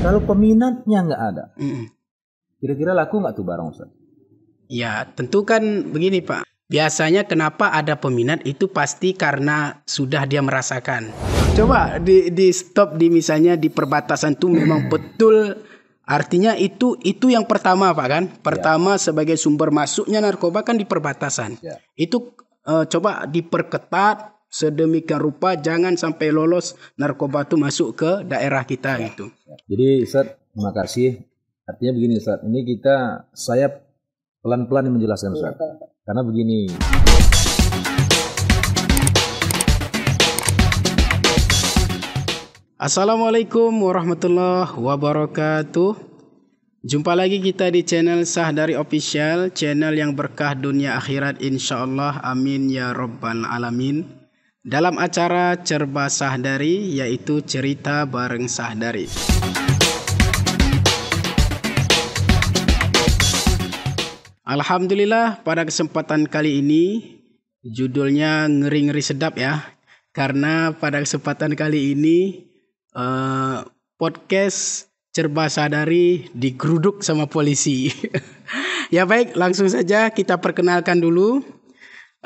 Kalau peminatnya nggak ada, kira-kira laku nggak tuh barang Ustaz? Ya, tentu kan begini Pak. Biasanya kenapa ada peminat itu pasti karena sudah dia merasakan. Coba di stop di misalnya di perbatasan tuh memang betul, artinya itu yang pertama Pak kan. Pertama sebagai sumber masuknya narkoba kan di perbatasan. Itu coba diperketat sedemikian rupa jangan sampai lolos narkoba itu masuk ke daerah kita gitu. Jadi Ustaz, terima kasih. Artinya begini Ustaz, ini saya pelan-pelan menjelaskan Ustaz. Karena begini. Assalamualaikum warahmatullahi wabarakatuh. Jumpa lagi kita di channel Sahdari Official, channel yang berkah dunia akhirat insyaallah, amin ya rabbal alamin. Dalam acara Cerba Sahdari, yaitu cerita bareng Sahdari. Alhamdulillah, pada kesempatan kali ini judulnya ngeri-ngeri sedap ya. Karena pada kesempatan kali ini podcast Cerba Sahdari digeruduk sama polisi. Ya baik, langsung saja kita perkenalkan dulu.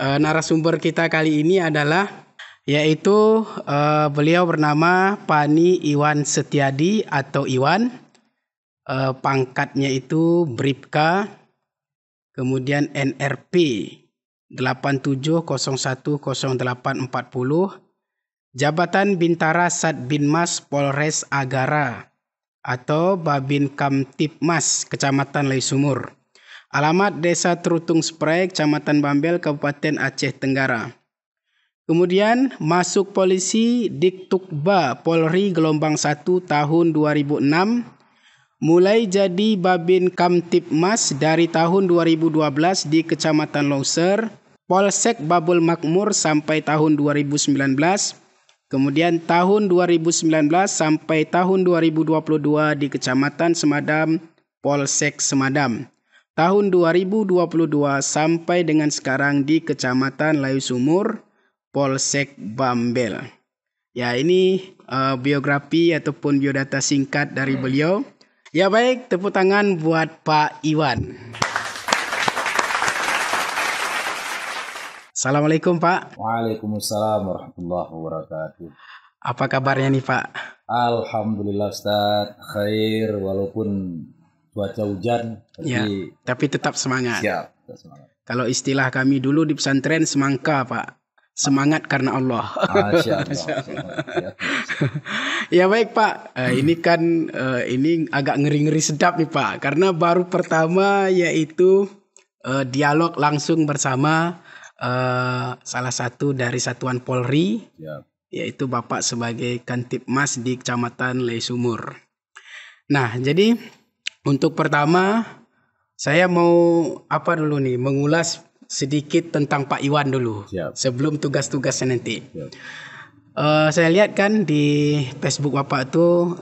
Narasumber kita kali ini adalah yaitu beliau bernama Pani Iwan Setiadi atau Iwan. Pangkatnya itu Bribka, kemudian NRP 87010840, jabatan Bintara Satbinmas Polres Agara atau Babin Kamtipmas Kecamatan Laisumur. Alamat Desa Trutung Sprey, Kecamatan Bambel, Kabupaten Aceh Tenggara. Kemudian masuk polisi Diktukba Polri gelombang 1 tahun 2006. Mulai jadi Babin Kamtipmas dari tahun 2012 di Kecamatan Loser, Polsek Babul Makmur sampai tahun 2019. Kemudian tahun 2019 sampai tahun 2022 di Kecamatan Semadam, Polsek Semadam. Tahun 2022 sampai dengan sekarang di Kecamatan Layu Sumur, Polsek Bambel. Ya, ini biografi ataupun biodata singkat dari beliau. Ya baik, tepuk tangan buat Pak Iwan. Assalamualaikum Pak. Waalaikumsalam warahmatullahi wabarakatuh. Apa kabarnya nih Pak? Alhamdulillah Ustaz, khair walaupun cuaca hujan. Tapi tetap semangat. Siap, tetap semangat. Kalau istilah kami dulu di pesantren semangka Pak. Semangat karena Allah. Masya Allah. Ya baik Pak, ini kan ini agak ngeri-ngeri sedap nih Pak. Karena baru pertama yaitu dialog langsung bersama salah satu dari satuan Polri, yaitu Bapak sebagai Kantipmas di Kecamatan Laisumur. Nah, jadi untuk pertama saya mau mengulas sedikit tentang Pak Iwan dulu. Sebelum tugas-tugasnya nanti. Saya lihat kan di Facebook Bapak tuh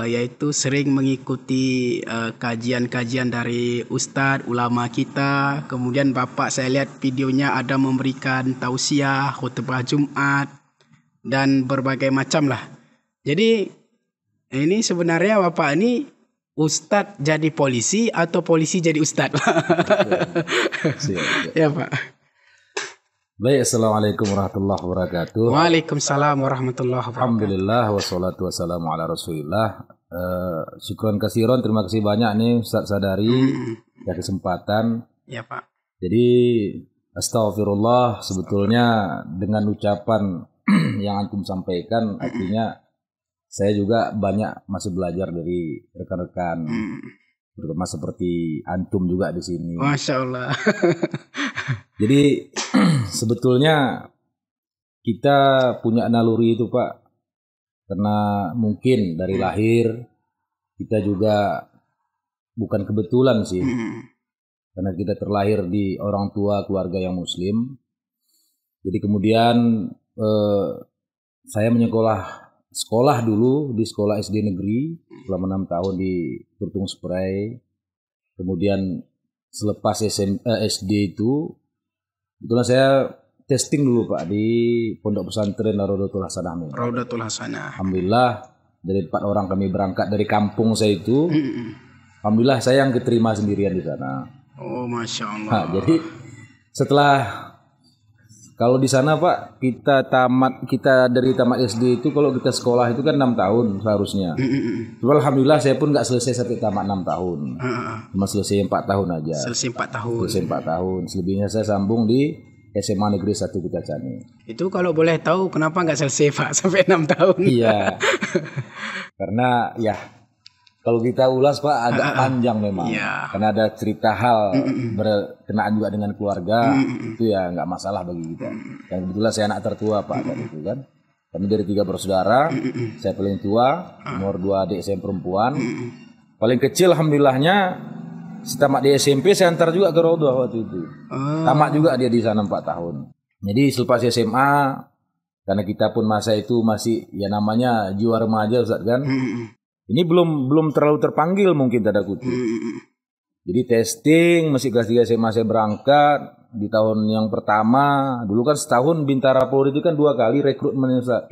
yaitu sering mengikuti kajian-kajian dari ustadz ulama kita. Kemudian Bapak saya lihat videonya ada memberikan tausiah, khutbah Jumat dan berbagai macam lah. Jadi ini sebenarnya Bapak ini ustadz jadi polisi atau polisi jadi ustadz? Ya Pak. Baik, assalamualaikum warahmatullahi wabarakatuh. Waalaikumsalam warahmatullahi wabarakatuh. Alhamdulillah wassalatu wassalamu ala rasulillah. Syukran kasiron, terima kasih banyak nih Ustaz Sadari ya kesempatan. Ya Pak. Jadi astagfirullah, sebetulnya dengan ucapan yang antum sampaikan artinya saya juga banyak masih belajar dari rekan-rekan, terutama seperti antum juga di sini. Masya Allah. Jadi sebetulnya kita punya naluri itu Pak, karena mungkin dari lahir kita juga bukan kebetulan sih, karena kita terlahir di orang tua keluarga yang Muslim. Jadi kemudian saya sekolah dulu di sekolah SD negeri selama 6 tahun di Trutung Sprey. Kemudian selepas SD itu kebetulan saya testing dulu Pak di Pondok Pesantren Raudatul Hasanah. Raudatul Hasanah. Alhamdulillah dari 4 orang kami berangkat dari kampung saya itu. Alhamdulillah saya yang keterima sendirian di sana. Oh, Masya Allah. Nah, jadi setelah kalau di sana Pak, kita dari tamat SD itu kalau kita sekolah itu kan 6 tahun seharusnya. Cuma alhamdulillah saya pun nggak selesai sampai tamat 6 tahun. Cuma selesai 4 tahun aja. Selesai 4 tahun. Selesai 4 tahun. Selebihnya saya sambung di SMA Negeri 1 Kutacani. Itu kalau boleh tahu kenapa nggak selesai Pak sampai 6 tahun? Iya. Karena ya kalau kita ulas Pak agak panjang memang. Iya. Karena ada cerita hal berkenaan juga dengan keluarga. Itu ya nggak masalah bagi kita. Dan kebetulan saya anak tertua Pak kan itu kan. Kami dari 3 bersaudara. Saya paling tua, nomor 2 adik saya perempuan. Paling kecil alhamdulillahnya tamat di SMP saya antar juga ke Raudhah waktu itu. Tamat juga dia di sana 4 tahun. Jadi selepas SMA, karena kita pun masa itu masih ya namanya jiwa remaja Ustaz kan. Ini belum terlalu terpanggil mungkin tanda kutip. Jadi testing masih kelas 3 SMA saya berangkat di tahun yang pertama. Dulu kan setahun Bintara Polri itu kan 2 kali rekrutmen Ustaz.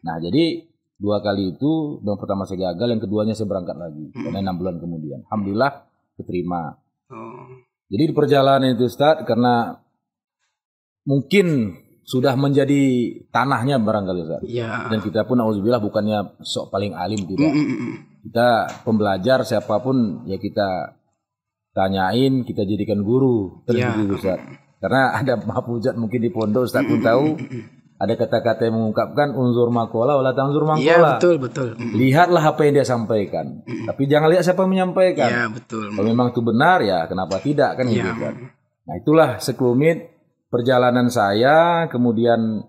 Nah jadi 2 kali itu, yang pertama saya gagal, yang keduanya saya berangkat lagi. Karena 6 bulan kemudian. Alhamdulillah keterima. Jadi di perjalanan itu Ustaz, karena mungkin sudah menjadi tanahnya barangkali Ustaz. Ya. Dan kita pun auzubillah bukannya sok paling alim tidak. Kita pembelajar siapapun ya kita tanyain, kita jadikan guru terus Ustaz. Karena ada mahfuzat mungkin di pondok Ustaz pun tahu. Ada kata-kata yang mengungkapkan unzur makola wala tanzur makola. Iya betul. Lihatlah apa yang dia sampaikan. Tapi jangan lihat siapa yang menyampaikan. Iya betul. Kalau memang itu benar ya kenapa tidak kan gitu kan. Nah itulah sekelumit perjalanan saya kemudian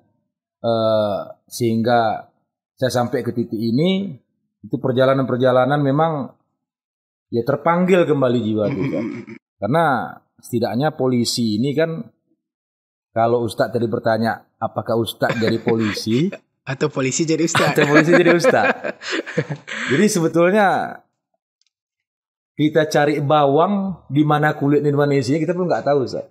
sehingga saya sampai ke titik ini. Itu perjalanan-perjalanan memang ya terpanggil kembali jiwa itu kan. Karena setidaknya polisi ini kan, kalau Ustadz tadi bertanya apakah Ustadz jadi polisi atau polisi jadi Ustadz. Atau polisi jadi Ustadz. Jadi sebetulnya kita cari bawang di mana kulit Indonesia kita pun nggak tahu Ustaz.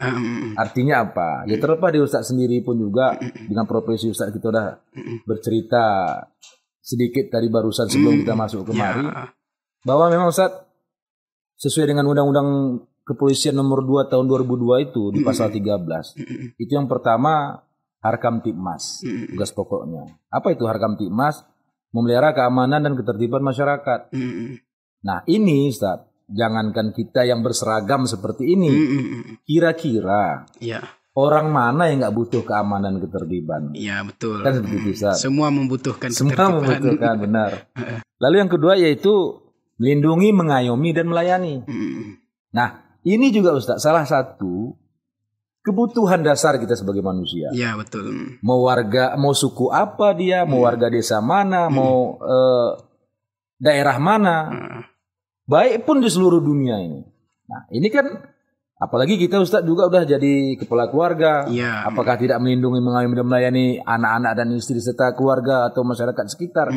Artinya apa? Ya terlepas di Ustaz sendiri pun juga dengan profesi Ustaz kita udah bercerita sedikit tadi barusan sebelum kita masuk kemari bahwa memang Ustaz sesuai dengan Undang-Undang Kepolisian nomor 2 tahun 2002 itu di pasal 13. Itu yang pertama Harkam Tipmas, tugas pokoknya. Apa itu Harkam Tipmas? Memelihara keamanan dan ketertiban masyarakat. Nah ini Ustaz, jangankan kita yang berseragam seperti ini, kira-kira orang mana yang nggak butuh keamanan ketertiban? Iya betul. Kan seperti itu Ustaz. Semua membutuhkan Semua ketertiban. membutuhkan, benar. Lalu yang kedua yaitu melindungi, mengayomi dan melayani. Nah ini juga Ustaz salah satu kebutuhan dasar kita sebagai manusia. Iya betul. Mau suku apa dia, mau warga desa mana, mau daerah mana, baik pun di seluruh dunia ini. Nah ini kan apalagi kita Ustadz juga udah jadi kepala keluarga. Apakah tidak melindungi, mengayomi dan melayani anak-anak dan istri serta keluarga atau masyarakat sekitar?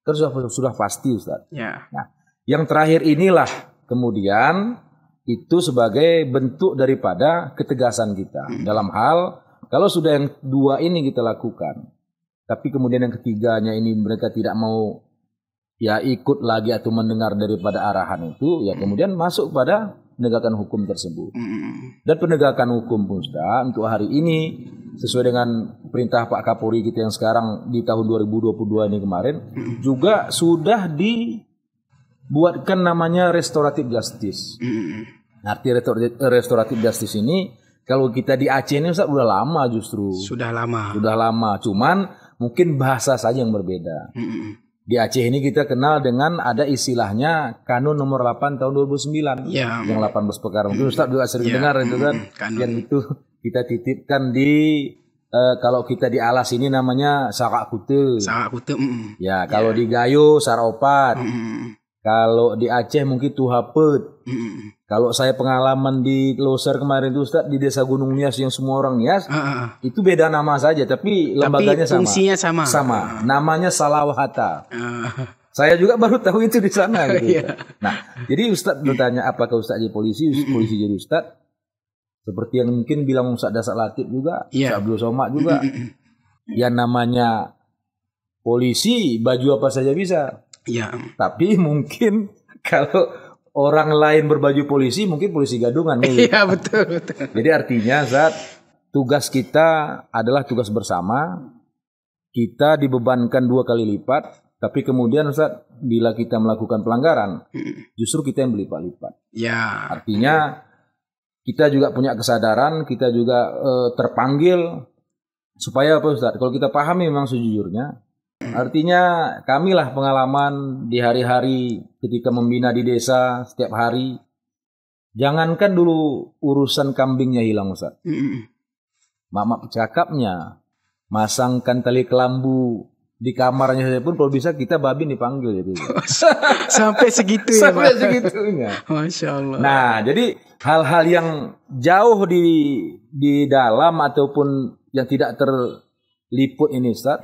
Kan sudah pasti Ustadz. Nah yang terakhir inilah kemudian itu sebagai bentuk daripada ketegasan kita dalam hal kalau sudah yang dua ini kita lakukan, tapi kemudian yang ketiganya ini mereka tidak mau ya ikut lagi atau mendengar daripada arahan itu, ya kemudian masuk pada penegakan hukum tersebut. Dan penegakan hukum pun sudah untuk hari ini sesuai dengan perintah Pak Kapolri kita yang sekarang di tahun 2022 ini kemarin juga sudah dibuatkan namanya restoratif justice. Arti restoratif justice ini kalau kita di Aceh ini Ustaz udah lama justru. Sudah lama. Cuman mungkin bahasa saja yang berbeda. Di Aceh ini kita kenal dengan ada istilahnya Kanun nomor 8 tahun 2009. Yang 18 perkara. Mungkin Ustaz juga sering dengar itu kan. Yang itu kita titipkan di kalau kita di Alas ini namanya Sarak Kute. Ya, kalau di Gayo Saropat. Kalau di Aceh mungkin Tuhapet. Kalau saya pengalaman di Loser kemarin itu Ustaz di Desa Gunung Nias yang semua orang Nias, itu beda nama saja tapi lembaganya fungsinya sama. Namanya Salawahata. Saya juga baru tahu itu di sana gitu. Nah, jadi Ustaz bertanya apakah Ustaz jadi polisi jadi Ustaz? Seperti yang mungkin bilang Ustaz Dasar Latif juga, Ustaz Abdul Somad juga. Yang namanya polisi baju apa saja bisa. Ya. Tapi mungkin kalau orang lain berbaju polisi, mungkin polisi gadungan. Iya, betul. Jadi artinya Ustaz, tugas kita adalah tugas bersama. Kita dibebankan 2 kali lipat. Tapi kemudian Ustaz, bila kita melakukan pelanggaran, justru kita yang berlipat-lipat. Ya. Artinya kita juga punya kesadaran, kita juga terpanggil supaya apa Ustaz? Kalau kita pahami memang sejujurnya, artinya kamilah pengalaman di hari-hari ketika membina di desa setiap hari. Jangankan dulu urusan kambingnya hilang Ustaz. Maaf cakapnya, masangkan tali kelambu di kamarnya saja pun kalau bisa kita babin dipanggil gitu. Sampai segitu ya, Sampai Pak. segitunya. Masya Allah. Nah, jadi hal-hal yang jauh di dalam ataupun yang tidak terliput ini Ustaz,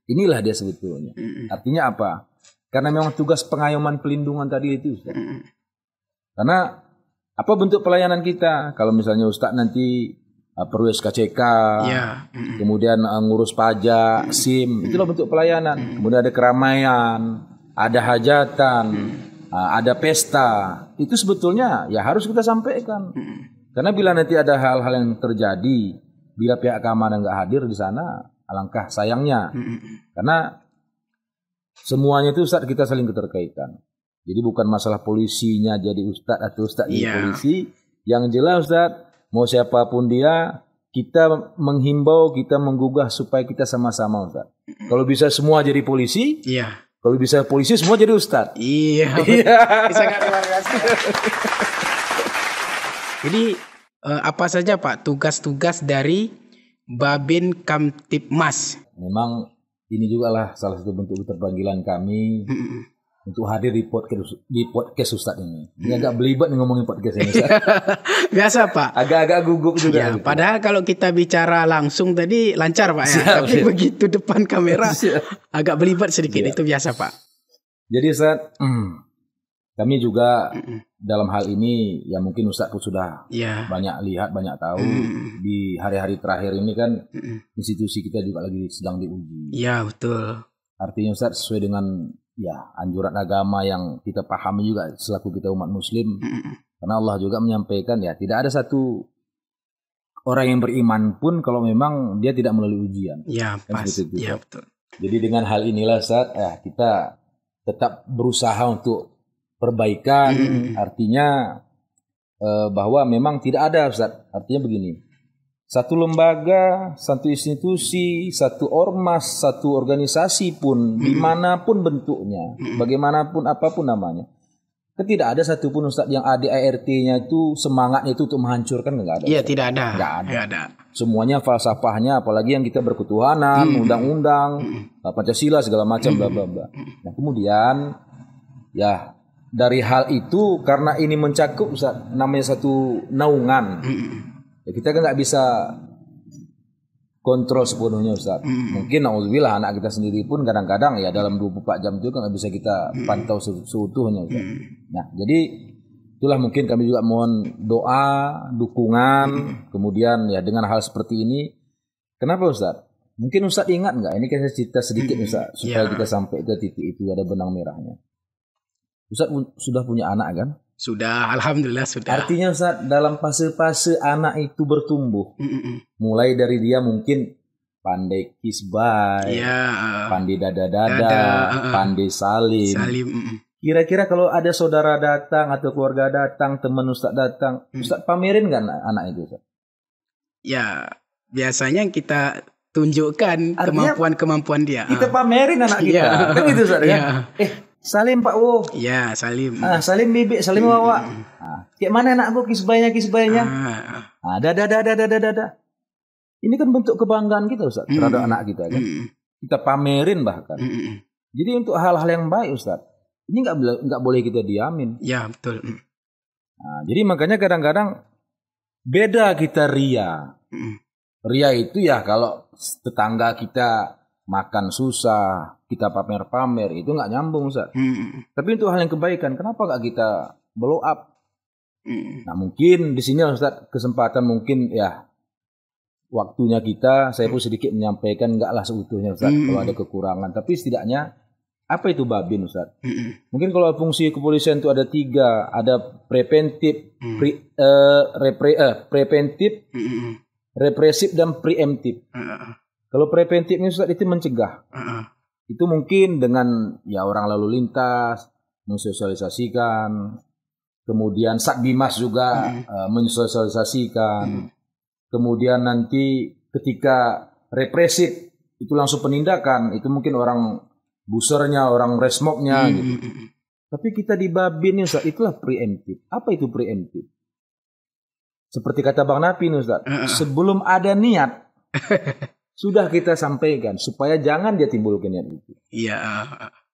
inilah dia sebetulnya. Artinya apa? Karena memang tugas pengayoman pelindungan tadi itu Ustaz. Karena apa bentuk pelayanan kita? Kalau misalnya Ustaz nanti perlu SKCK, Ya. kemudian ngurus pajak, SIM, itulah bentuk pelayanan. Kemudian ada keramaian, ada hajatan, ada pesta. Itu sebetulnya ya harus kita sampaikan. Karena bila nanti ada hal-hal yang terjadi, bila pihak keamanan nggak hadir di sana, alangkah sayangnya. Karena semuanya itu Ustaz kita saling keterkaitan. Jadi bukan masalah polisinya jadi Ustaz atau Ustaz jadi polisi. Yang jelas Ustaz, mau siapapun dia, kita menghimbau, kita menggugah supaya kita sama-sama Ustaz. Kalau bisa semua jadi polisi, Iya. kalau bisa polisi semua jadi Ustaz. Iya. Sangat luar biasa. Jadi apa saja Pak tugas-tugas dari Babin Kamtibmas? Memang ini juga lah salah satu bentuk keterpanggilan kami untuk hadir di podcast Ustaz ini. Ini agak belibet nih ngomongin podcast ini Ustaz. Biasa Pak. Agak-agak gugup juga. Ya, gitu. padahal kalau kita bicara langsung tadi lancar Pak ya. Tapi begitu depan kamera agak belibet sedikit. Itu biasa Pak. Jadi Ustaz, kami juga dalam hal ini ya mungkin Ustaz pun sudah banyak lihat, banyak tahu di hari-hari terakhir ini kan institusi kita juga lagi sedang diuji. Iya, betul. Artinya Ustaz sesuai dengan ya anjuran agama yang kita pahami juga selaku kita umat muslim. Karena Allah juga menyampaikan ya tidak ada satu orang yang beriman pun kalau memang dia tidak melalui ujian. Iya, kan pas. Iya, betul. Jadi dengan hal inilah Ustaz, kita tetap berusaha untuk perbaikan. Artinya bahwa memang tidak ada Ustaz. Artinya begini. Satu lembaga, satu institusi, satu ormas, satu organisasi pun, dimanapun bentuknya, bagaimanapun apapun namanya, tidak ada satupun Ustaz yang ADART-nya itu semangatnya itu untuk menghancurkan, nggak ada. Iya, tidak ada. Nggak ada. Semuanya falsafahnya, apalagi yang kita berketuhanan, undang-undang, Pancasila segala macam, bla bla bla. Nah kemudian ya dari hal itu karena ini mencakup Ustaz, namanya satu naungan. Ya, kita kan nggak bisa kontrol sepenuhnya Ustaz. Mungkin na'udzubillah anak kita sendiri pun kadang-kadang ya dalam 24 jam itu kan nggak bisa kita pantau seutuhnya Ustaz. Nah jadi itulah mungkin kami juga mohon doa, dukungan, kemudian ya dengan hal seperti ini. Kenapa Ustaz? Mungkin Ustaz ingat nggak? Ini kan saya cerita sedikit Ustaz supaya kita sampai ke titik itu ada benang merahnya. Ustaz sudah punya anak kan? Sudah, alhamdulillah sudah. Artinya Ustaz, dalam fase-fase anak itu bertumbuh. Mulai dari dia mungkin pandai kisbai, pandai dada-dada, pandai salim. Kira-kira kalau ada saudara datang atau keluarga datang, teman Ustaz datang, Ustaz pamerin nggak anak itu Ustaz? Ya, biasanya kita tunjukkan kemampuan-kemampuan dia. Kita pamerin anak kita. Kan gitu Ustaz ya? Salim Pak Wo. Iya, salim. Salim Bibi, salim Wawa. Kayak mana anakku kisbainya. Dada. Ini kan bentuk kebanggaan kita Ustaz terhadap anak kita kan. Kita pamerin bahkan. Jadi untuk hal-hal yang baik Ustaz, ini nggak boleh kita diamin. Ya, betul. Nah, jadi makanya kadang-kadang beda kita ria. Ria itu ya kalau tetangga kita makan susah, kita pamer-pamer, itu nggak nyambung Ustaz. Tapi untuk hal yang kebaikan, kenapa nggak kita blow up? Nah mungkin di sini Ustaz kesempatan mungkin ya waktunya kita, saya pun sedikit menyampaikan nggaklah seutuhnya Ustaz kalau ada kekurangan, tapi setidaknya Apa itu Babin, Ustaz? Mungkin kalau fungsi kepolisian itu ada 3, ada preventif, preventif, represif dan preemptif. Kalau preventif ini, Ustaz, itu mencegah. Itu mungkin dengan ya orang lalu lintas mensosialisasikan, kemudian Satbimas juga mensosialisasikan. Kemudian nanti ketika represif itu langsung penindakan, itu mungkin orang busernya, orang resmobnya gitu. Tapi kita di Babin Ustaz, itulah preemptif. Apa itu preemptif? Seperti kata Bang Napi nih, Ustaz, sebelum ada niat sudah kita sampaikan supaya jangan dia timbulkan niat itu. Iya.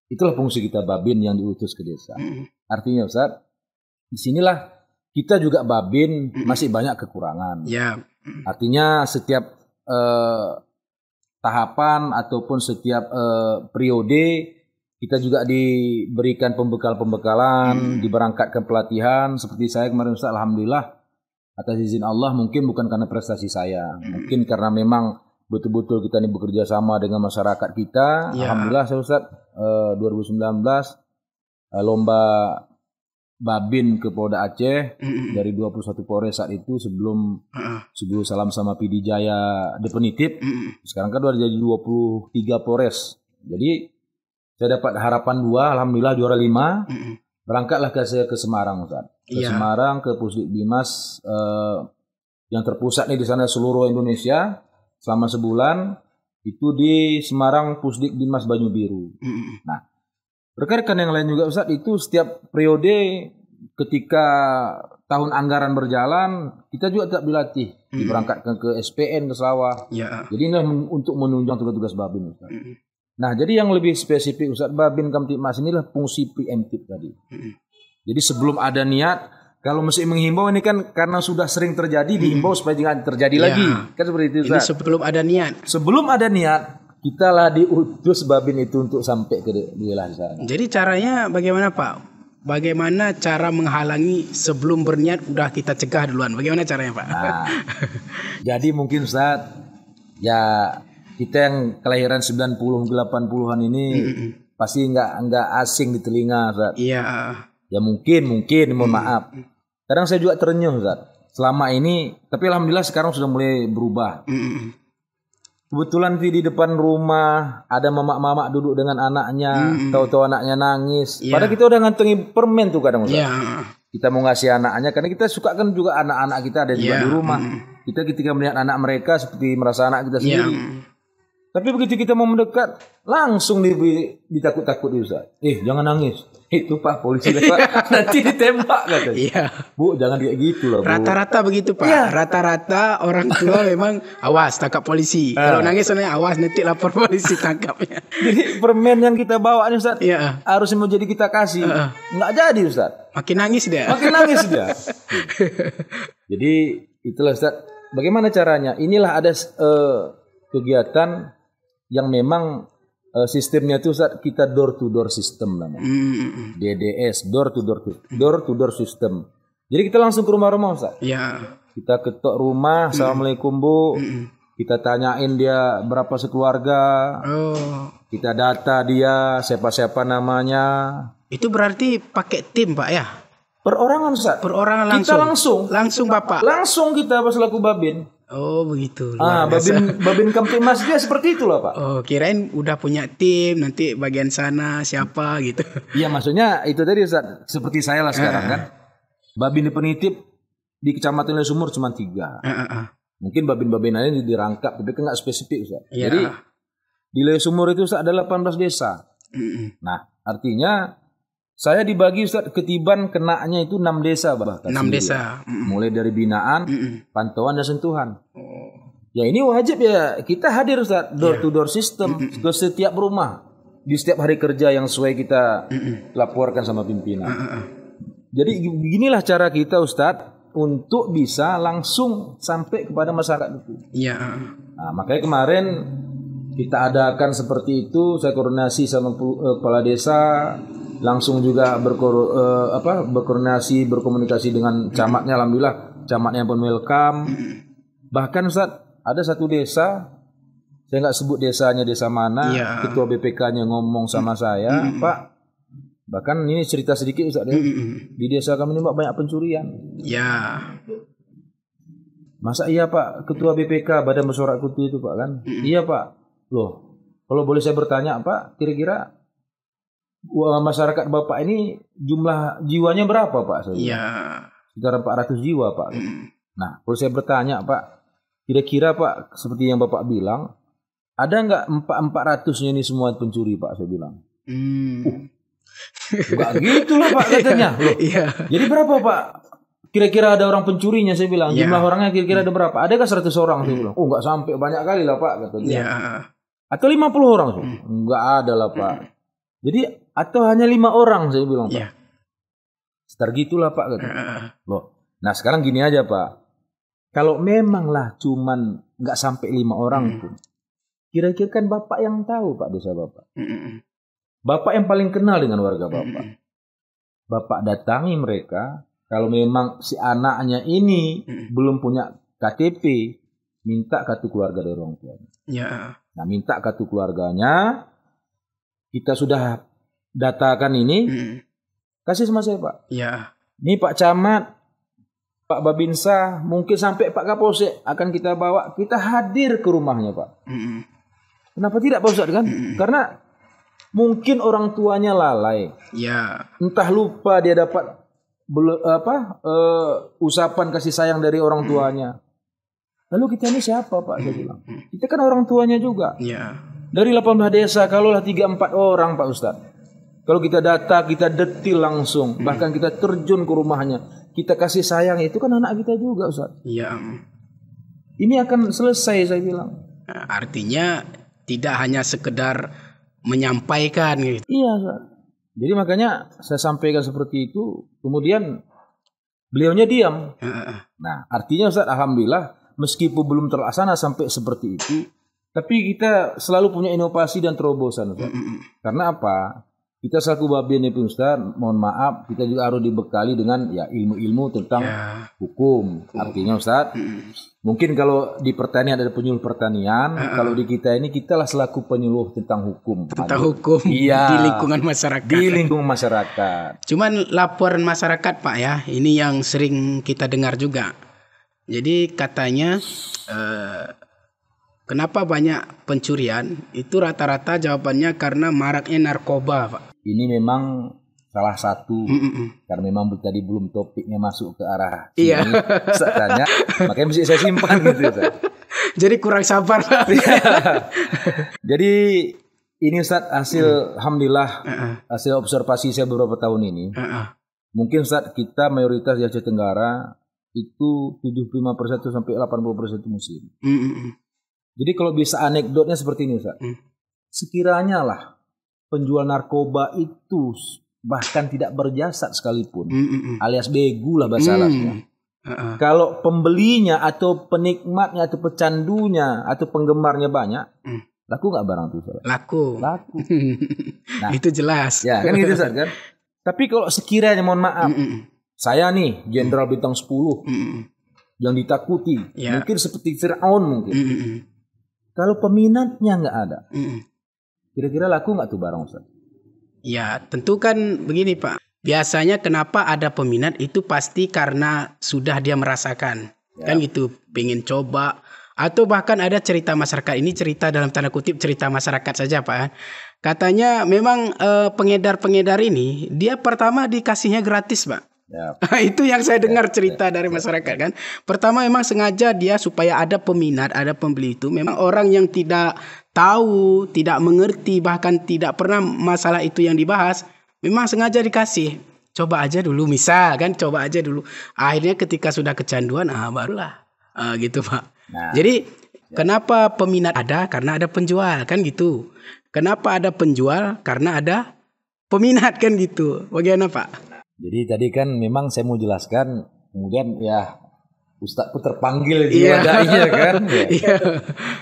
Itulah fungsi kita Babin yang diutus ke desa. Artinya Ustaz, disinilah kita juga Babin masih banyak kekurangan. Ya. Artinya setiap tahapan ataupun setiap periode kita juga diberikan pembekalan, diberangkatkan pelatihan. Seperti saya kemarin Ustaz, alhamdulillah atas izin Allah, mungkin bukan karena prestasi saya, mungkin karena memang betul-betul kita ini bekerja sama dengan masyarakat kita. Ya. Alhamdulillah saya Ustaz 2019 lomba Babin ke Polda Aceh dari 21 Polres saat itu sebelum salam sama PD Jaya definitif. Sekarang kan udah jadi 23 Polres. Jadi saya dapat harapan 2, alhamdulillah juara 5. Berangkatlah ke Semarang, Ustaz. Ke Semarang, ke Pusdikbimas yang terpusat nih di sana seluruh Indonesia selama sebulan. Itu di Semarang Pusdikbimas Banyu Biru. Nah, rekan-rekan yang lain juga Ustaz, itu setiap periode ketika tahun anggaran berjalan, kita juga tetap dilatih, diberangkatkan ke SPN, ke sawah. Jadi ini untuk menunjang tugas-tugas Babin Ustaz. Nah, jadi yang lebih spesifik Ustaz, Babin Kamtibmas inilah fungsi preemptif tadi. Jadi sebelum ada niat, kalau mesti menghimbau ini kan karena sudah sering terjadi, dihimbau supaya jangan terjadi lagi. Kan seperti itu Ustaz. Ini sebelum ada niat. Sebelum ada niat, kita lah diutus Babin itu untuk sampai ke wilayah sana. Jadi caranya bagaimana Pak? Bagaimana cara menghalangi sebelum berniat udah kita cegah duluan? Bagaimana caranya Pak? Nah, jadi mungkin Ustaz, ya kita yang kelahiran 90-80-an ini pasti nggak asing di telinga Ustaz. Iya. Ya mungkin mohon maaf. Kadang saya juga terenyuh Ustaz. Selama ini, tapi alhamdulillah sekarang sudah mulai berubah. Kebetulan di depan rumah ada mamak-mamak duduk dengan anaknya, tahu-tahu anaknya nangis. Padahal kita udah ngantongin permen tuh kadang Ustaz. Kita mau ngasih anaknya karena kita suka kan juga anak-anak kita ada juga di rumah. Kita ketika melihat anak mereka seperti merasa anak kita sendiri. Tapi begitu kita mau mendekat, langsung ditakut-takut Ustaz. Jangan nangis. Itu Pak polisi lewat, nanti ditembak katanya. Iya. Bu, jangan kayak gitu lah Bu. Rata-rata begitu Pak. Rata-rata orang tua memang awas tangkap polisi. Kalau nangis soalnya awas nanti lapor polisi tangkapnya. Jadi permen yang kita bawa nih Ustaz, harusnya mau jadi kita kasih. Nggak jadi Ustaz. Makin nangis dia. Jadi itulah Ustaz. Bagaimana caranya? Inilah ada kegiatan yang memang sistemnya itu Ustaz, kita door to door system namanya. DDS, door to door system. Jadi kita langsung ke rumah-rumah Ustaz. Kita ketok rumah, assalamualaikum Bu. Kita tanyain dia berapa sekeluarga. Kita data dia siapa-siapa namanya. Itu berarti pakai tim Pak ya? Perorangan Ustaz. Perorangan langsung. Kita langsung Bapak. Langsung kita selaku Babin. Oh begitu. Babin Kamtibmas dia seperti itulah Pak. Oh kirain udah punya tim, nanti bagian sana siapa gitu. Iya maksudnya itu tadi Ustaz, seperti saya lah sekarang kan. Babin definitif di Kecamatan Lele Sumur cuma 3. Mungkin babin-babin lain dirangkap, tapi kan nggak spesifik Ustaz. Jadi di Lele Sumur itu Ustaz ada 18 desa. Nah artinya saya dibagi Ustaz, ketiban kenanya itu 6 desa bahkan. 6 desa. Mulai dari binaan, pantauan dan sentuhan. Ya ini wajib ya kita hadir Ustaz, door to door system ke setiap rumah. Di setiap hari kerja yang sesuai kita laporkan sama pimpinan. Jadi beginilah cara kita Ustaz untuk bisa langsung sampai kepada masyarakat itu. Nah, makanya kemarin kita adakan seperti itu, saya koordinasi sama kepala desa, langsung juga berkomunikasi dengan camatnya. Alhamdulillah camatnya pun welcome. Bahkan Ustaz ada satu desa Saya nggak sebut desanya desa mana, Iya. ketua BPK-nya ngomong sama saya, Pak, bahkan ini cerita sedikit Ustaz ya, di desa kami ini Pak banyak pencurian. Ya. Masa iya Pak, ketua BPK Badan Musyawarah Kutu itu Pak kan? Iya Pak. Loh, kalau boleh saya bertanya Pak, kira-kira masyarakat Bapak ini jumlah jiwanya berapa Pak? Saya bilang. Ya. Sekitar 400 jiwa Pak. Nah, kalau saya bertanya Pak, kira-kira Pak, seperti yang Bapak bilang, ada nggak 400-nya ini semua pencuri Pak? Saya bilang. Enggak gitu lah Pak katanya. Loh, Iya. jadi berapa Pak? Kira-kira ada orang pencurinya saya bilang. Ya. Jumlah orangnya kira-kira ada berapa? Adakah 100 orang saya bilang. Oh enggak sampai, banyak kali lah Pak katanya. Ya. Atau 50 orang? Enggak ada lah Pak. Jadi atau hanya 5 orang saya bilang Pak. Ya. Sekitar gitulah Pak katanya. Loh. Nah sekarang gini aja Pak. Kalau memanglah cuman nggak sampai 5 orang pun. Kira-kira kan Bapak yang tahu Pak desa Bapak. Bapak yang paling kenal dengan warga Bapak. Bapak datangi mereka. Kalau memang si anaknya ini belum punya KTP, minta kartu keluarga dari orang tuanya. Ya. Nah, minta kartu keluarganya, kita sudah datakan ini, kasih sama saya Pak. Ya. Ini Pak Camat, Pak Babinsa, mungkin sampai Pak Kapolsek akan kita bawa, kita hadir ke rumahnya Pak. Kenapa tidak Pak Ustadz kan? Karena mungkin orang tuanya lalai, Ya. entah lupa dia dapat usapan kasih sayang dari orang tuanya. Lalu kita ini siapa Pak? Saya bilang. Kita kan orang tuanya juga. Ya. Dari 18 desa, kalaulah 3-4 orang Pak Ustadz. Kalau kita data, kita detil langsung. Bahkan kita terjun ke rumahnya. Kita kasih sayang, itu kan anak kita juga Ustadz. Ya. Ini akan selesai saya bilang. Nah, artinya tidak hanya sekedar menyampaikan gitu. Iya Ustadz. Jadi makanya saya sampaikan seperti itu. Kemudian beliaunya diam. Nah artinya Ustaz, alhamdulillah meskipun belum terlaksana sampai seperti itu, tapi kita selalu punya inovasi dan terobosan Ustaz. Karena apa? Kita selaku Babin itu Ustaz, mohon maaf, kita juga harus dibekali dengan ya ilmu-ilmu tentang hukum. Artinya Ustaz, mungkin kalau di pertanian ada penyuluh pertanian, kalau di kita ini kitalah selaku penyuluh tentang hukum. Tentang hukum Iya, di lingkungan masyarakat. di lingkungan masyarakat. Cuman laporan masyarakat Pak ya, ini yang sering kita dengar juga. Jadi katanya kenapa banyak pencurian? Itu rata-rata jawabannya karena maraknya narkoba Pak. Ini memang salah satu karena memang tadi belum topiknya masuk ke arah sini. Iya. Saya tanya, makanya mesti saya simpan gitu. Jadi kurang sabar Pak. Jadi ini Ustaz hasil alhamdulillah hasil observasi saya beberapa tahun ini. Mungkin Ustaz kita mayoritas di Aceh Tenggara itu 75% sampai 80% itu muslim. Jadi kalau bisa anekdotnya seperti ini Ustaz. Sekiranya lah penjual narkoba itu bahkan tidak berjasad sekalipun, alias begu lah bahasa alasnya. Kalau pembelinya atau penikmatnya atau pecandunya atau penggemarnya banyak, laku nggak barang itu? Laku. Nah, itu jelas. Ya kan gitu Ustaz kan. Tapi kalau sekiranya mohon maaf, saya nih Jenderal Bintang 10 yang ditakuti, mungkin seperti Fir'aun mungkin. Kalau peminatnya nggak ada, kira-kira laku nggak tuh barang Ustaz? Ya tentu kan begini Pak. Biasanya kenapa ada peminat itu pasti karena sudah dia merasakan. Kan gitu, pengen coba. Atau bahkan ada cerita masyarakat. Ini cerita dalam tanda kutip cerita masyarakat saja Pak. Katanya memang pengedar-pengedar ini dia pertama dikasihnya gratis Pak. Itu yang saya dengar cerita dari masyarakat kan. Pertama memang sengaja dia supaya ada peminat, ada pembeli itu. Memang orang yang tidak tahu, tidak mengerti, bahkan tidak pernah masalah itu yang dibahas, memang sengaja dikasih. Coba aja dulu misal kan, coba aja dulu. Akhirnya ketika sudah kecanduan, barulah gitu Pak. Nah, jadi kenapa peminat ada? Karena ada penjual kan gitu. Kenapa ada penjual? Karena ada peminat kan gitu. Bagaimana Pak? Jadi tadi kan memang saya mau jelaskan, kemudian ya Ustadz pun terpanggil dainya kan.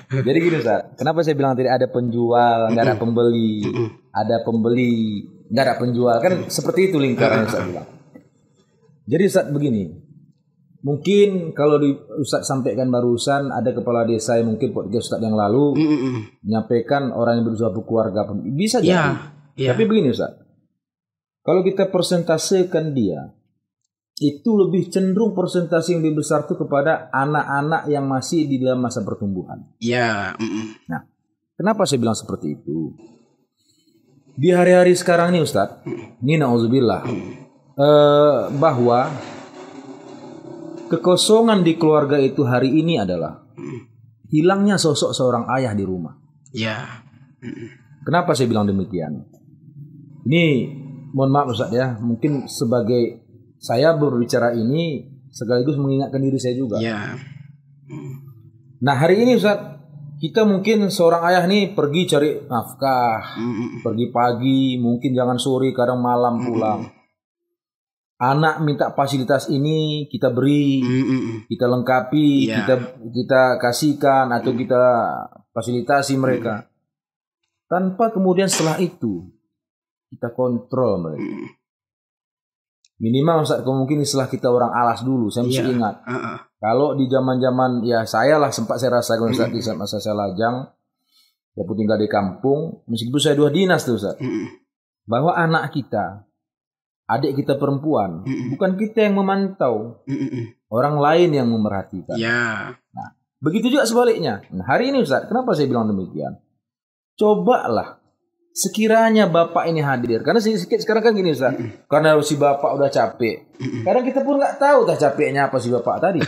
Jadi gini Ustadz, kenapa saya bilang tadi ada penjual, nggak ada pembeli, ada pembeli, nggak ada penjual, kan seperti itu lingkarannya Ustadz bilang. Jadi Ustadz begini, Mungkin kalau di Ustadz sampaikan barusan ada kepala desa yang mungkin podcast Ustadz yang lalu menyampaikan orang yang berusaha berkeluarga bisa jadi. Tapi begini Ustadz, kalau kita persentasekan dia, itu lebih cenderung persentase yang lebih besar itu kepada anak-anak yang masih di dalam masa pertumbuhan. Nah, kenapa saya bilang seperti itu? Di hari-hari sekarang ini Ustadz, ini na'udzubillah, bahwa kekosongan di keluarga itu hari ini adalah hilangnya sosok seorang ayah di rumah. Kenapa saya bilang demikian? Ini mohon maaf Ustadz ya, mungkin sebagai saya berbicara ini sekaligus mengingatkan diri saya juga. Nah hari ini Ustadz, kita mungkin seorang ayah nih pergi cari nafkah, pergi pagi, mungkin jangan sore, kadang malam pulang. Anak minta fasilitas ini kita beri, kita lengkapi, kita kasihkan atau kita fasilitasi mereka. Tanpa kemudian setelah itu kita kontrol mereka. Minimal saat mungkin setelah kita orang alas dulu, saya mesti ingat. Kalau di zaman-zaman ya saya lah sempat saya rasakan Ustaz di saat masa saya lajang, saya pun tinggal di kampung, meskipun saya 2 dinas tuh Ustaz. Bahwa anak kita, adik kita perempuan, bukan kita yang memantau, orang lain yang memerhatikan. Nah, begitu juga sebaliknya. Nah, hari ini Ustaz, kenapa saya bilang demikian? Cobalah sekiranya bapak ini hadir, karena sedikit sekarang kan gini Ustaz, karena si bapak udah capek. Kadang kita pun nggak tahu dah capeknya apa si bapak tadi.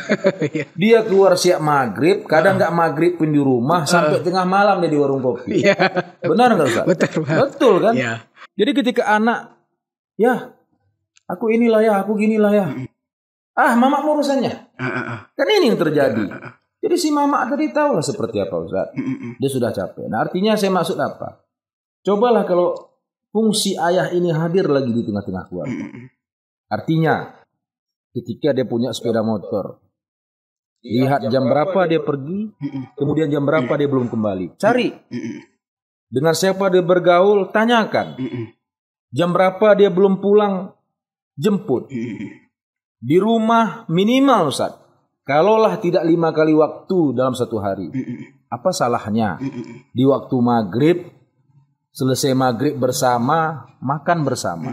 Dia keluar siap maghrib, kadang nggak maghrib pun di rumah sampai tengah malam dia di warung kopi. Benar nggak Ustaz? Betul kan? Jadi ketika anak, ya aku inilah ya, aku ginilah ya. Mama urusannya. Kan ini yang terjadi. Jadi si mama tadi tahu lah seperti apa Ustaz. Dia sudah capek. Nah artinya saya maksud apa? Cobalah kalau fungsi ayah ini hadir lagi di tengah-tengah keluarga. Artinya ketika dia punya sepeda motor, lihat jam berapa dia pergi, kemudian jam berapa dia belum kembali. Cari. Dengan siapa dia bergaul, tanyakan. Jam berapa dia belum pulang, jemput. Di rumah minimal Ustaz, kalaulah tidak 5 kali waktu dalam satu hari, apa salahnya di waktu maghrib, selesai maghrib bersama, makan bersama.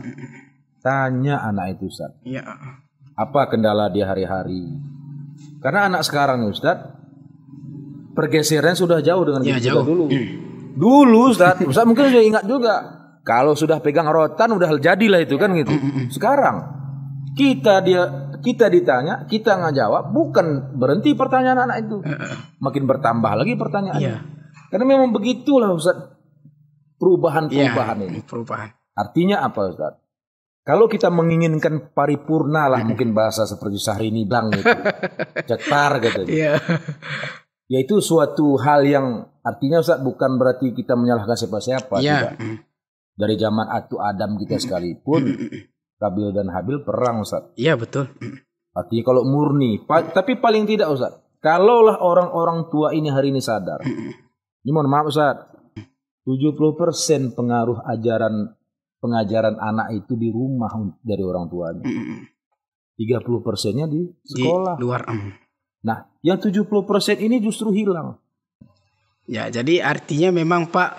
Tanya anak itu Ustaz, apa kendala dia hari-hari. Karena anak sekarang Ustaz, pergeseran sudah jauh dengan kita dulu. Dulu Ustaz mungkin sudah ingat juga, kalau sudah pegang rotan udah jadilah itu kan gitu. Sekarang kita ditanya, kita nggak jawab, bukan berhenti pertanyaan anak itu, makin bertambah lagi pertanyaannya. Karena memang begitulah Ustaz perubahan ini. Artinya apa Ustaz? Kalau kita menginginkan paripurna lah, mungkin bahasa seperti Syahrini bilang gitu, cetar gitu. Yaitu suatu hal yang artinya Ustaz bukan berarti kita menyalahkan siapa-siapa. Tidak. Dari zaman Adam kita sekalipun, Kabil dan Habil perang Ustaz. Iya betul. Artinya kalau murni, tapi paling tidak Ustaz, kalaulah orang-orang tua ini hari ini sadar. Ini mohon maaf Ustaz, 70% pengaruh pengajaran anak itu di rumah dari orang tuanya. 30%-nya di sekolah. Di luar. Nah, yang 70% ini justru hilang. Ya, jadi artinya memang Pak,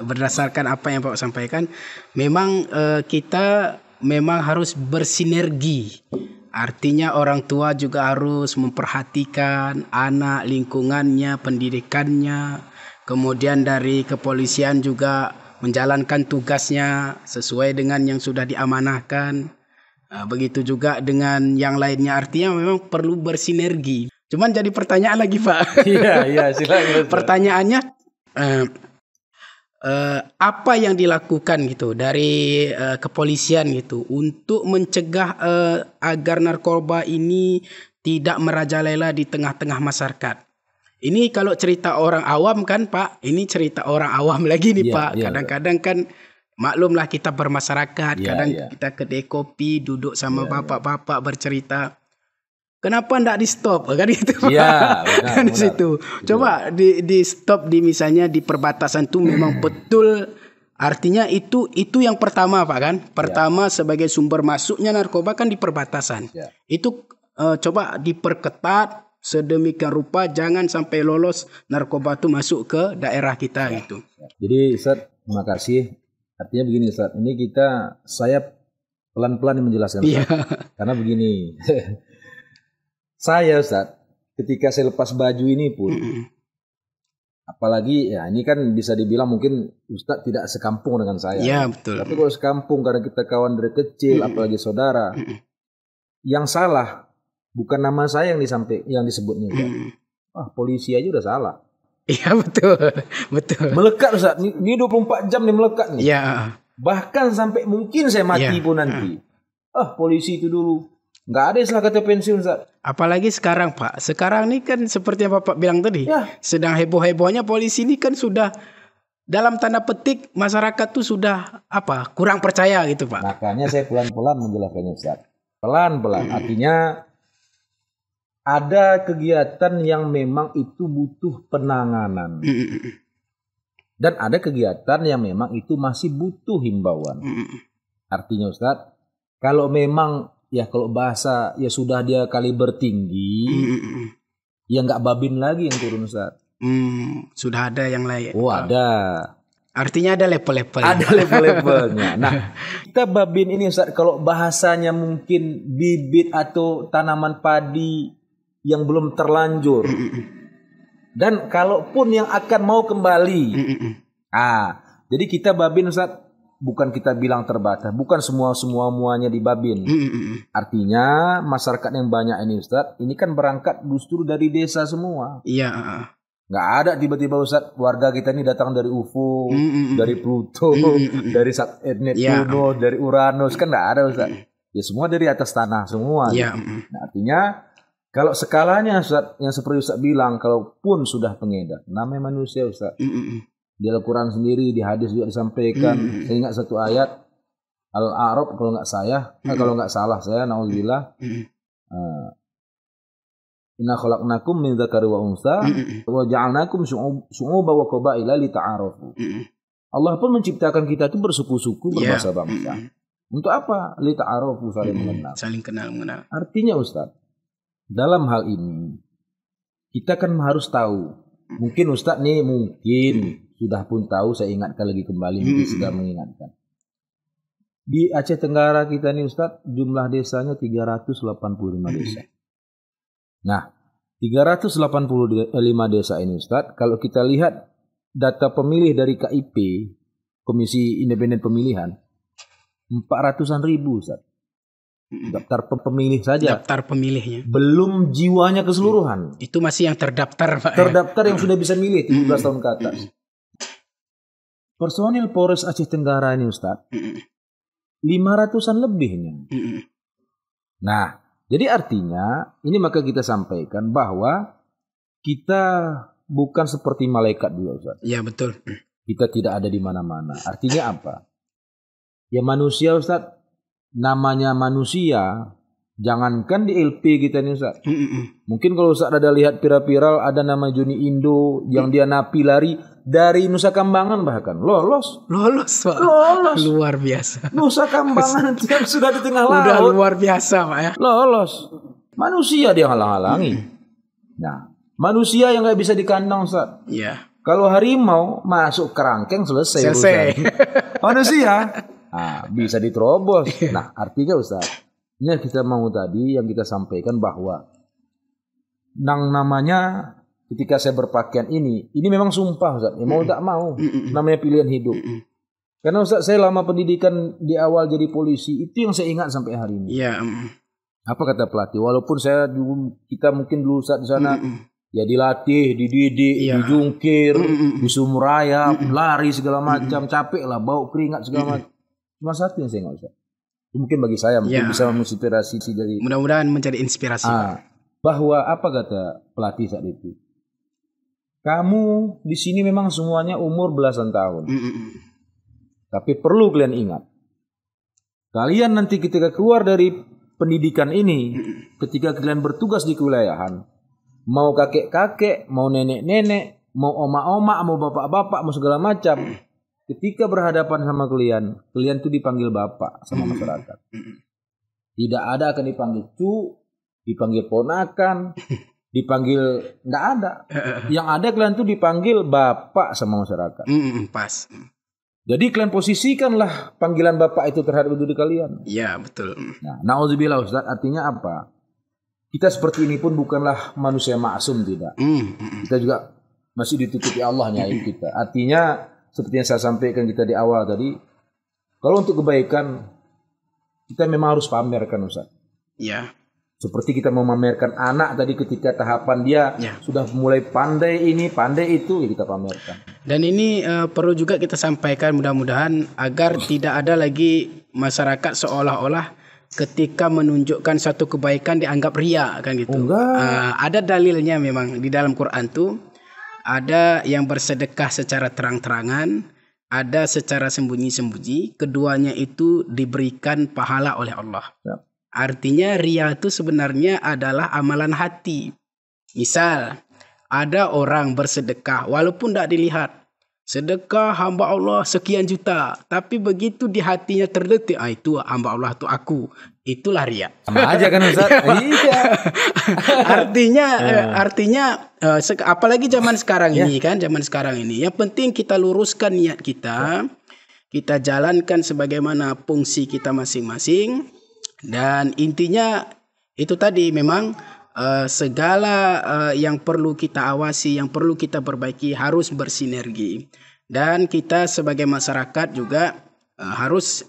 berdasarkan apa yang Pak sampaikan, memang kita memang harus bersinergi. Artinya orang tua juga harus memperhatikan anak, lingkungannya, pendidikannya. Kemudian dari kepolisian juga menjalankan tugasnya sesuai dengan yang sudah diamanahkan. Begitu juga dengan yang lainnya. Artinya memang perlu bersinergi. Cuman jadi pertanyaan lagi Pak. Iya silakan. Pertanyaannya, apa yang dilakukan gitu dari kepolisian gitu untuk mencegah agar narkoba ini tidak merajalela di tengah-tengah masyarakat? Ini kalau cerita orang awam kan Pak, ini cerita orang awam lagi nih Pak. Kadang-kadang kan maklumlah kita bermasyarakat, kadang kita kedai kopi, duduk sama bapak-bapak bercerita. Kenapa enggak di stop kan itu Pak? Kan di situ. Coba di stop di misalnya di perbatasan tuh memang betul. Artinya itu yang pertama Pak kan. Pertama sebagai sumber masuknya narkoba kan di perbatasan. Itu coba diperketat sedemikian rupa jangan sampai lolos narkoba itu masuk ke daerah kita gitu. Jadi Ustaz, terima kasih. Artinya begini Ustaz, ini saya pelan-pelan menjelaskan Ustaz. Karena begini, saya Ustaz, ketika saya lepas baju ini pun, apalagi ya ini kan bisa dibilang mungkin Ustaz tidak sekampung dengan saya. Iya betul. Tapi kalau sekampung karena kita kawan dari kecil, apalagi saudara, yang salah bukan nama saya yang disebutnya. Polisi aja udah salah. Iya betul, betul. Melekat Ustaz, ini 24 jam nih melekat nih. Iya. Bahkan sampai mungkin saya mati pun nanti. Polisi itu dulu. Nggak ada istilah kata pensiun Ustaz. Apalagi sekarang Pak. Sekarang ini kan seperti yang Bapak bilang tadi. Sedang heboh-hebohnya polisi ini kan sudah dalam tanda petik masyarakat tuh sudah kurang percaya gitu Pak. Makanya saya pelan-pelan menjelaskannya Ustaz. Pelan-pelan. Artinya ada kegiatan yang memang itu butuh penanganan. Dan ada kegiatan yang memang itu masih butuh himbauan. Artinya Ustaz, kalau memang kalau bahasa ya sudah dia kaliber tinggi, ya nggak babin lagi yang turun Ustaz. Sudah ada yang lain. Oh ada. Artinya ada level-level. Ada level-levelnya. Nah, kita babin ini Ustaz, kalau bahasanya mungkin bibit atau tanaman padi yang belum terlanjur. Dan kalaupun yang akan mau kembali. Jadi kita babin Ustaz, bukan kita bilang terbatas, bukan semuanya dibabin. Artinya masyarakat yang banyak ini Ustaz, ini kan berangkat justru dari desa semua. Iya. Nggak ada tiba-tiba Ustaz, warga kita ini datang dari UFO, dari Pluto, dari Neptuno, dari Uranus, kan nggak ada Ustaz. Ya semua dari atas tanah semua. Nah, artinya kalau skalanya Ustaz, yang seperti Ustaz bilang, kalaupun sudah pengedar, namanya manusia Ustaz. Di Al-Quran sendiri, di hadis juga disampaikan. Saya ingat satu ayat Al-A'raf kalau nggak salah saya, naudzubillah. Inna khalaqnakum min dzakari wa unsa wa ja'alnakum syu'uban wa qabaila lita'arafu. Allah pun menciptakan kita itu bersuku-suku, berbangsa-bangsa. Untuk apa? Lita'arafu, saling mengenal. Saling kenal-mengenal. Artinya Ustaz, dalam hal ini kita kan harus tahu. Mungkin Ustaz nih sudah pun tahu, saya ingatkan lagi kembali, mungkin sudah mengingatkan. Di Aceh Tenggara kita nih Ustaz, jumlah desanya 385 desa. Nah, 385 desa ini Ustaz, kalau kita lihat data pemilih dari KIP, Komisi Independen Pemilihan, 400-an ribu Ustaz. Daftar pemilih saja. Daftar pemilihnya. Belum jiwanya keseluruhan. Itu masih yang terdaftar Pak. Terdaftar yang sudah bisa milih 17 tahun ke atas. Personil Polres Aceh Tenggara ini Ustaz, 500-an lebihnya. Nah, jadi artinya ini maka kita sampaikan bahwa kita bukan seperti malaikat juga Ustaz. Iya betul. Kita tidak ada di mana-mana. Artinya apa? Ya manusia Ustaz, namanya manusia, jangankan di LP kita nih Ustaz. Mungkin kalau Ustaz ada lihat viral ada nama Joni Indo yang dia napi lari dari Nusa Kambangan, bahkan lolos Pak. Luar biasa. Nusa Kambangan yang sudah di tengah laut. Udah luar biasa Pak ya. Lolos. Manusia dia halang-halangi. Nah, manusia yang nggak bisa dikandang Ustaz. Iya. Kalau harimau masuk kerangkeng selesai. Manusia bisa diterobos. Nah, artinya Ustaz, ini kita mau tadi yang kita sampaikan bahwa namanya ketika saya berpakaian ini memang sumpah Ustaz. Mau tak mau, namanya pilihan hidup. Karena Ustaz, saya lama pendidikan di awal jadi polisi, itu yang saya ingat sampai hari ini. Iya. Apa kata pelatih? Walaupun kita mungkin dulu Ustaz di sana ya dilatih, dididik, dijungkir, disumur ayam, lari segala macam, capek lah, bau keringat segala macam. Cuma satu yang saya ingat Ustaz. Mungkin bagi saya mungkin bisa menginspirasi dari. Mudah-mudahan mencari inspirasi. Bahwa apa kata pelatih saat itu? Kamu di sini memang semuanya umur belasan tahun. Tapi perlu kalian ingat. Kalian nanti ketika keluar dari pendidikan ini, ketika kalian bertugas di kewilayahan, mau kakek-kakek, mau nenek-nenek, mau oma-oma, mau bapak-bapak, mau segala macam, ketika berhadapan sama kalian tuh dipanggil bapak sama masyarakat. Tidak ada akan dipanggil cu, dipanggil ponakan, dipanggil nggak ada. Yang ada kalian tuh dipanggil bapak sama masyarakat. Pas. Jadi kalian posisikanlah panggilan bapak itu terhadap diri kalian. Ya, betul. Nah, na'udzubillah Ustaz, artinya apa? Kita seperti ini pun bukanlah manusia maksum, tidak. Kita juga masih ditutupi Allahnya kita. Artinya seperti yang saya sampaikan kita di awal tadi, kalau untuk kebaikan kita memang harus pamerkan, Ustaz. Ya. Seperti kita memamerkan anak tadi ketika tahapan dia sudah mulai pandai ini, pandai itu, ya kita pamerkan. Dan ini perlu juga kita sampaikan mudah-mudahan agar tidak ada lagi masyarakat seolah-olah ketika menunjukkan satu kebaikan dianggap ria kan gitu. Ada dalilnya memang di dalam Quran tuh ada yang bersedekah secara terang-terangan, ada secara sembunyi-sembunyi, keduanya itu diberikan pahala oleh Allah. Ya. Artinya ria itu sebenarnya adalah amalan hati. Misal ada orang bersedekah walaupun tidak dilihat. Sedekah hamba Allah sekian juta. Tapi begitu di hatinya terdetik, itu hamba Allah itu aku. Itulah ria. Sama aja kan Ustaz? Iya. Artinya apalagi zaman sekarang ini kan. Zaman sekarang ini. Yang penting kita luruskan niat kita. Kita jalankan sebagaimana fungsi kita masing-masing. Dan intinya itu tadi memang segala yang perlu kita awasi, yang perlu kita perbaiki harus bersinergi. Dan kita sebagai masyarakat juga harus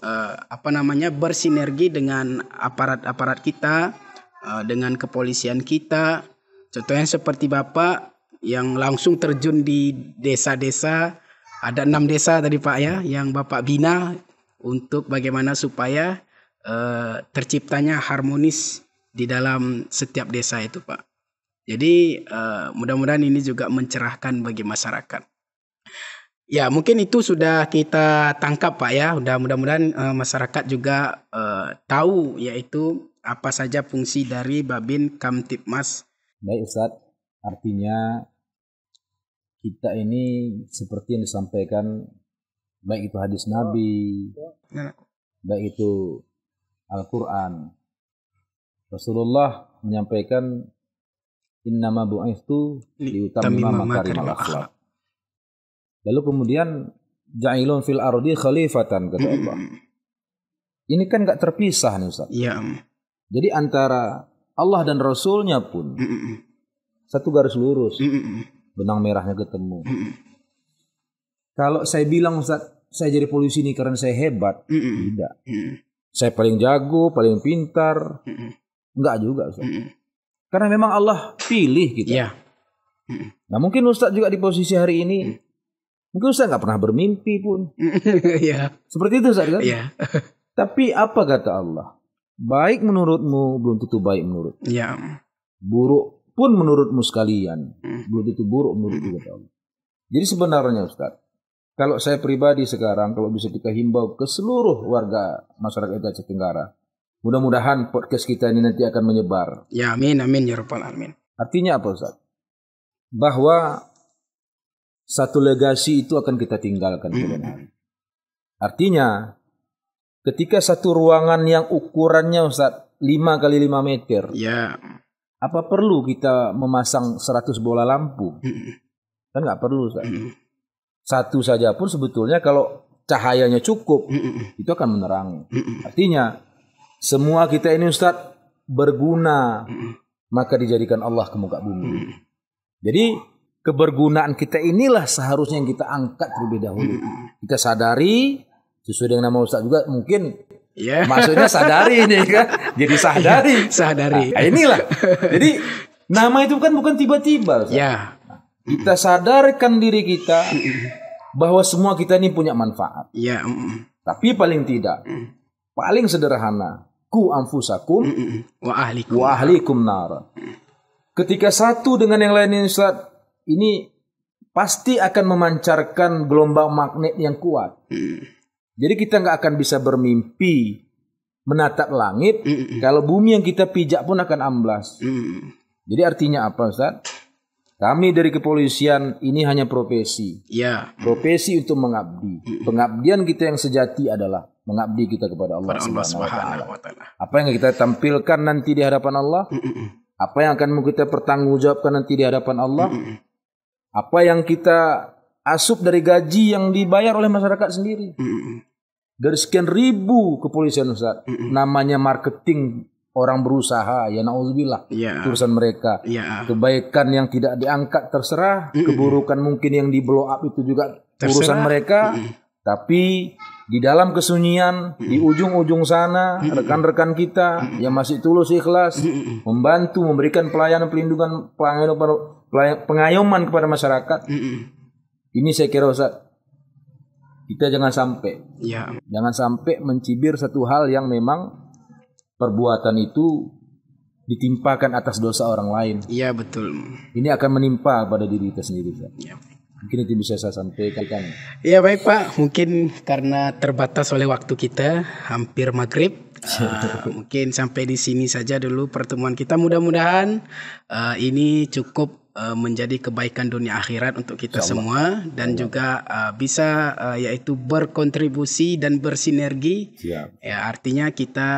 bersinergi dengan aparat-aparat kita, dengan kepolisian kita. Contohnya seperti Bapak yang langsung terjun di desa-desa, ada 6 desa tadi Pak ya, yang Bapak bina untuk bagaimana supaya terciptanya harmonis di dalam setiap desa itu Pak. Jadi mudah-mudahan ini juga mencerahkan bagi masyarakat. Ya mungkin itu sudah kita tangkap Pak ya. Mudah-mudahan masyarakat juga tahu yaitu apa saja fungsi dari Babin Kamtibmas. Baik Ustadz, artinya kita ini seperti yang disampaikan baik itu hadis Nabi, baik itu Al-Quran. Rasulullah menyampaikan innama bu'itsu liutammima makarimal akhlaq. Lalu kemudian ja'ilun fil ardi khalifatan kata Allah. Ini kan enggak terpisah nih Ustaz. Iya. Jadi antara Allah dan Rasulnya pun satu garis lurus. Benang merahnya ketemu. Kalau saya bilang Ustaz, saya jadi polisi ini karena saya hebat, tidak. Saya paling jago, paling pintar. Enggak juga Ustaz. Karena memang Allah pilih kita. Yeah. Nah mungkin Ustaz juga di posisi hari ini, mungkin Ustaz nggak pernah bermimpi pun. Yeah. Seperti itu Ustaz kan? Yeah. Tapi apa kata Allah? Baik menurutmu belum tentu baik menurut. Yeah. Buruk pun menurutmu sekalian. Belum tentu buruk menurutmu kata Allah. Jadi sebenarnya Ustaz, kalau saya pribadi sekarang, kalau bisa kita himbau ke seluruh warga masyarakat Aceh Tenggara, mudah-mudahan podcast kita ini nanti akan menyebar. Ya amin, amin ya rabbal alamin. Artinya apa Ustaz? Bahwa satu legasi itu akan kita tinggalkan kemudian hari. Artinya, ketika satu ruangan yang ukurannya Ustaz 5 kali 5 meter, ya. Apa perlu kita memasang 100 bola lampu? Kan nggak perlu Ustaz. Satu saja pun sebetulnya kalau cahayanya cukup, itu akan menerangi. Artinya, semua kita ini Ustaz berguna, maka dijadikan Allah ke muka bumi. Jadi, kebergunaan kita inilah seharusnya yang kita angkat terlebih dahulu. Kita sadari, sesuai dengan nama Ustaz juga mungkin, maksudnya sadari ini kan. Jadi sadari. Nah, inilah. Jadi, nama itu kan bukan tiba-tiba Ustaz. Ya. Kita sadarkan diri kita bahwa semua kita ini punya manfaat. Ya. Tapi paling tidak, paling sederhana, ku anfusakum wa ahlikum nar. Ketika satu dengan yang lain ini pasti akan memancarkan gelombang magnet yang kuat. Jadi kita nggak akan bisa bermimpi menatap langit kalau bumi yang kita pijak pun akan amblas. Jadi artinya apa Ustaz? Kami dari kepolisian ini hanya profesi. Ya. Profesi untuk mengabdi. Pengabdian kita yang sejati adalah mengabdi kita kepada Allah Subhanahu wa Ta'ala. Apa yang kita tampilkan nanti di hadapan Allah, apa yang akan kita pertanggungjawabkan nanti di hadapan Allah, apa yang kita asup dari gaji yang dibayar oleh masyarakat sendiri. Dari sekian ribu kepolisian, Ustaz, namanya marketing. Orang berusaha, ya na'udzubillah, urusan mereka. Kebaikan yang tidak diangkat terserah, keburukan mungkin yang di blow up itu juga urusan mereka. Tapi di dalam kesunyian, di ujung-ujung sana, rekan-rekan kita yang masih tulus ikhlas, membantu, memberikan pelayanan pelindungan, pengayoman kepada masyarakat. Ini saya kira, Ustaz, kita jangan sampai mencibir satu hal yang memang perbuatan itu ditimpakan atas dosa orang lain. Iya, betul. Ini akan menimpa pada diri kita sendiri. Ya. Mungkin itu bisa saya sampaikan. Ya, baik Pak. Mungkin karena terbatas oleh waktu kita, hampir maghrib. Mungkin sampai di sini saja dulu pertemuan kita. Mudah-mudahan ini cukup menjadi kebaikan dunia akhirat untuk kita semua, dan juga bisa yaitu berkontribusi dan bersinergi. Ya, artinya kita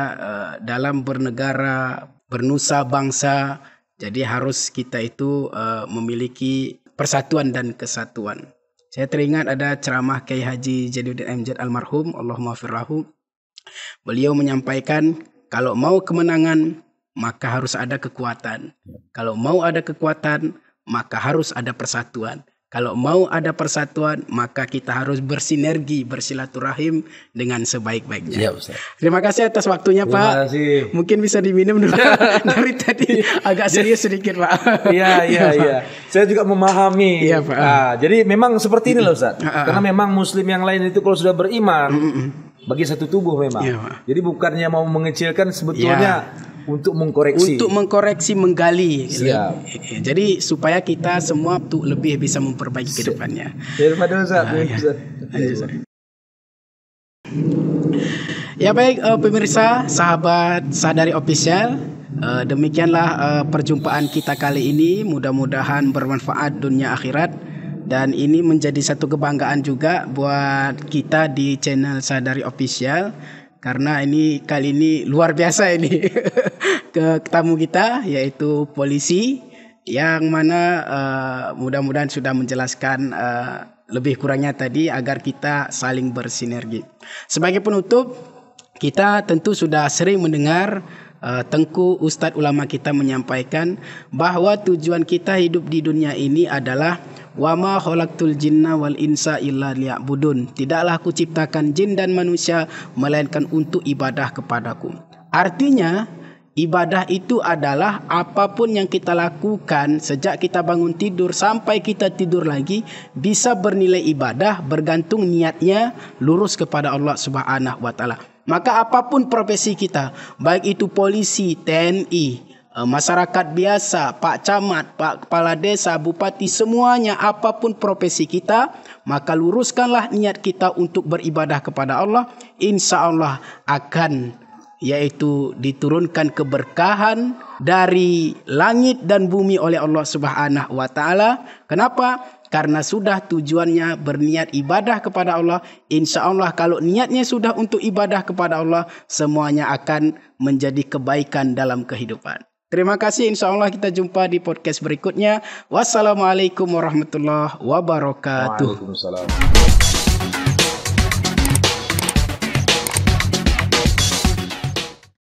dalam bernegara, bernusa bangsa, jadi harus kita itu memiliki persatuan dan kesatuan. Saya teringat ada ceramah Kiai Haji Jainuddin MZ almarhum, Allahumma firrahu. Beliau menyampaikan, kalau mau kemenangan maka harus ada kekuatan. Kalau mau ada kekuatan maka harus ada persatuan. Kalau mau ada persatuan maka kita harus bersinergi, bersilaturahim dengan sebaik-baiknya. Ya, Ustaz. Terima kasih atas waktunya, Pak. Kasih. Mungkin bisa diminum dulu. Dari tadi agak serius sedikit, Pak. Iya. Saya juga memahami. Iya, Pak. Nah, jadi memang seperti ini loh, Ustaz. Karena memang muslim yang lain itu kalau sudah beriman, bagi satu tubuh memang. Iya, jadi bukannya mau mengecilkan, sebetulnya untuk mengkoreksi, menggali. Jadi supaya kita semua tuh lebih bisa memperbaiki ke depannya. Ya, baik pemirsa, sahabat Sadari Official, demikianlah perjumpaan kita kali ini. Mudah-mudahan bermanfaat dunia akhirat. Dan ini menjadi satu kebanggaan juga buat kita di channel Sadari Official, karena ini kali ini luar biasa ini ke tamu kita, yaitu polisi, yang mana mudah-mudahan sudah menjelaskan lebih kurangnya tadi agar kita saling bersinergi. Sebagai penutup, kita tentu sudah sering mendengar Tengku Ustadz ulama kita menyampaikan bahwa tujuan kita hidup di dunia ini adalah wa ma khalaqtul jinna wal insa illa liya'budun. Tidaklah aku ciptakan jin dan manusia melainkan untuk ibadah kepadaku. Artinya ibadah itu adalah apapun yang kita lakukan sejak kita bangun tidur sampai kita tidur lagi bisa bernilai ibadah, bergantung niatnya lurus kepada Allah Subhanahu wa Ta'ala. Maka apapun profesi kita, baik itu polisi, TNI, masyarakat biasa, Pak Camat, Pak Kepala Desa, Bupati, semuanya apapun profesi kita, maka luruskanlah niat kita untuk beribadah kepada Allah. Insya Allah akan yaitu diturunkan keberkahan dari langit dan bumi oleh Allah Subhanahu wa Ta'ala. Kenapa? Karena sudah tujuannya berniat ibadah kepada Allah. Insya Allah kalau niatnya sudah untuk ibadah kepada Allah, semuanya akan menjadi kebaikan dalam kehidupan. Terima kasih. Insya Allah kita jumpa di podcast berikutnya. Wassalamualaikum warahmatullahi wabarakatuh. Waalaikumsalam.